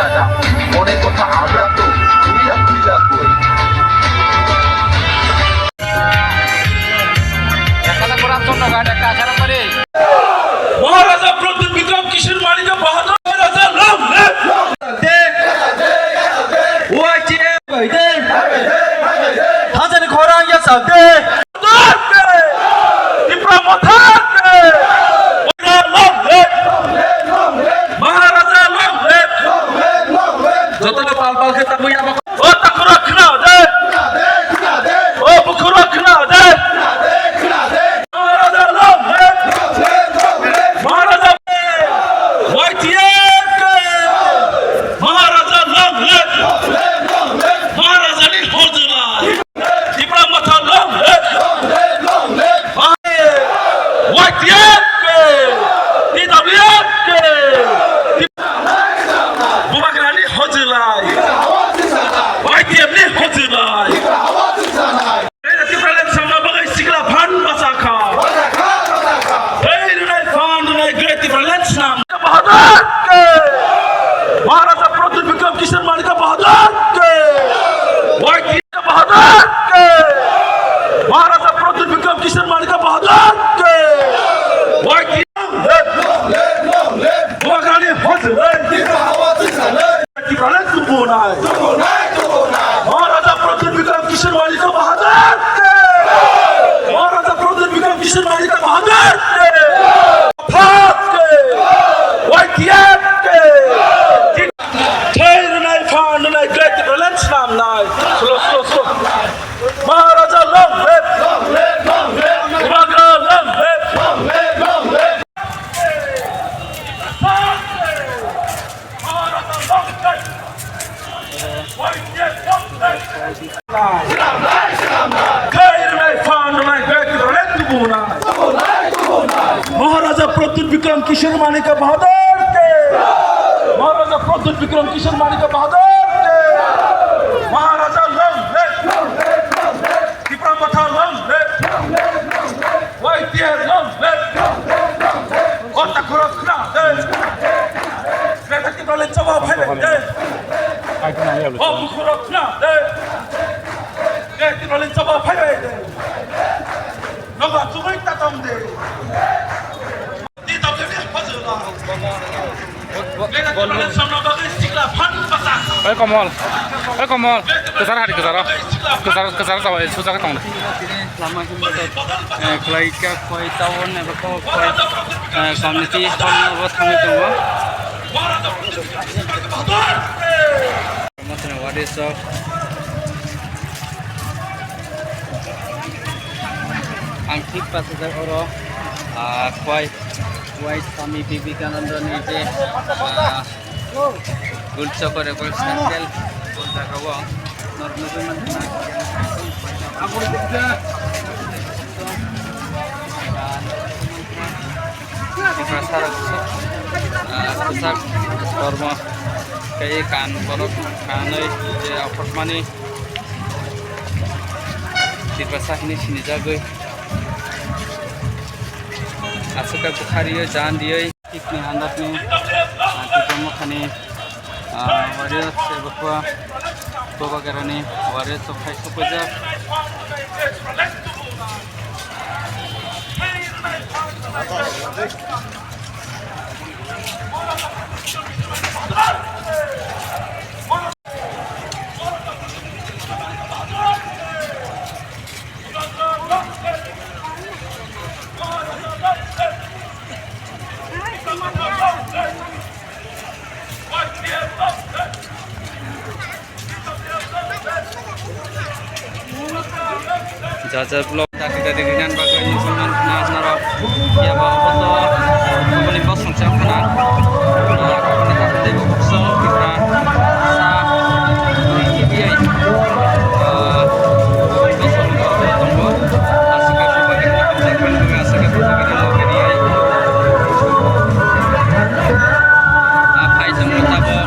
দাদা মনে কথা আমরা তো খুলিয়া খুলিয়া কই মহারাজা প্রদ্যুৎ বিক্রম কিশোর মালিকা বাহাদুর রাজা রাম 하자는 거랑이야 싸대 যতটা পাল পাল খেতা বই আমাকে ও তাকরা খনা দে ও বুখরা খনা দে মহারাজা লাভ মহারাজা ওয়াইটিয়ে মহারাজা লাভ মহারাজা নি হজনা ইব্রাহিম মাথা লাভ ওয়াইটিয়ে টিডব্লিউ বুবাকরানি হজলাই ওয়াইটিয়ে নি হজলাই এটা টিপ্রালেন সামনা বাগাই সিগলা ভান বাসাখা এই নাই ফান নাই গ্রেট টিপ্রালেন নাম বাহাদুর কে মহারাজা প্রদ্যুৎ বিক্রম কিশোর মালিকা বাহাদুর কে ওয়াইটিয়ে বাহাদুর কে মহারাজা প্রদ্যুৎ বিক্রম কিশোর মালিকা বাহাদুর কে ওয়াইটিয়ে বুবাকরানি হজলাই টিপ্রালেন সুবনাই মহারাজা প্রদ্যুৎ বিক্রম কিশোর মালিকা বাহাদুর কে মহারাজা প্রদ্যুৎ বিক্রম কিশোর মালিকা বাহাদুর কে ফাত কে ওয়াইটিয়ে কে ঠের নাই ফান নাই গ্রেট টিপ্রালেন নাম নাই স্লো স্লো স্লো মহারাজা লং লেভ বুবাকরা লং লেভ মহারাজা লং লেভ ওয়াইটিয়ে লং লেভ মহারাজা প্রদ্যুৎ বিক্রম কিশোর মালিকা বাহাদুর কে মহারাজা প্রদ্যুৎ বিক্রম কিশোর মালিকা বাহাদুর কে মহারাজা লং লেভ টিপ্রা মাথা লং লেভ ওয়াইটিয়ে লং লেভ ও তাকরা খনা দে গ্রেট টিপ্রালেন জবাব ফেলে দে ও বুখরা খনা দে গ্রেট টিপ্রালেন জবাব ফেলে দে 너가 죽어 있다 동데 니 답답해 퍼져라 내가 그러는 성나바가 시글라 판 바사 Ê Komol, ke sana hari ke sana tahu susah ketong. lama kita kelaika koi tahun apa koi community hall buat kami tu macam waris so angkit pas ada orang koi kami Vivekananda ni je gulsa kore koi sandal gulsa kawa normal mana aku juga di pasar besar korma kayak kan korok kanai je apartmani di pasar ini sini jago asuka bukhari jalan dia ikni handat ni kita makan ni waris sebab bawa kerana waris so khai supaja Jajar blog dari dinan bagai nyusunan naro ya bawa foto kembali kosong siapa nak kembali tak tengok kosong kita sa ini kosong tunggu asik aku bagi tekan dengan asik aku bagi lagi dia apa itu mutabo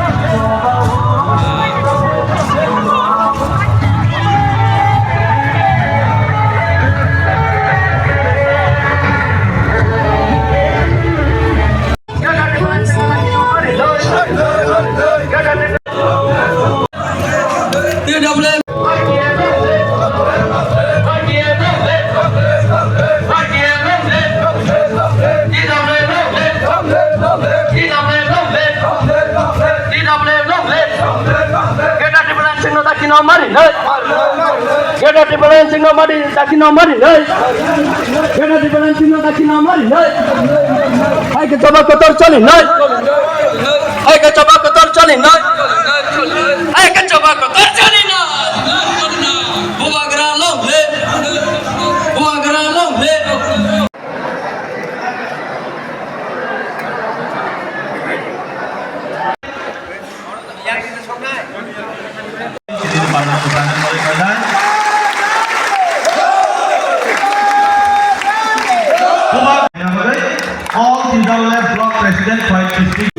All Tidale Block President Fight District.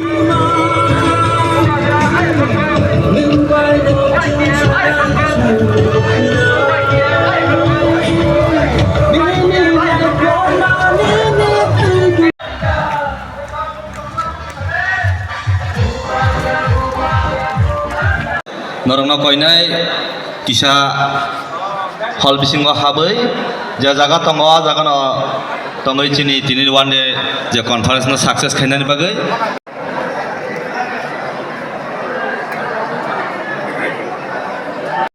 Norongno koinai kisa hall bisingo habai ja jaga tongo jaga no tongoi chini tini one day je conference no success khainani bagai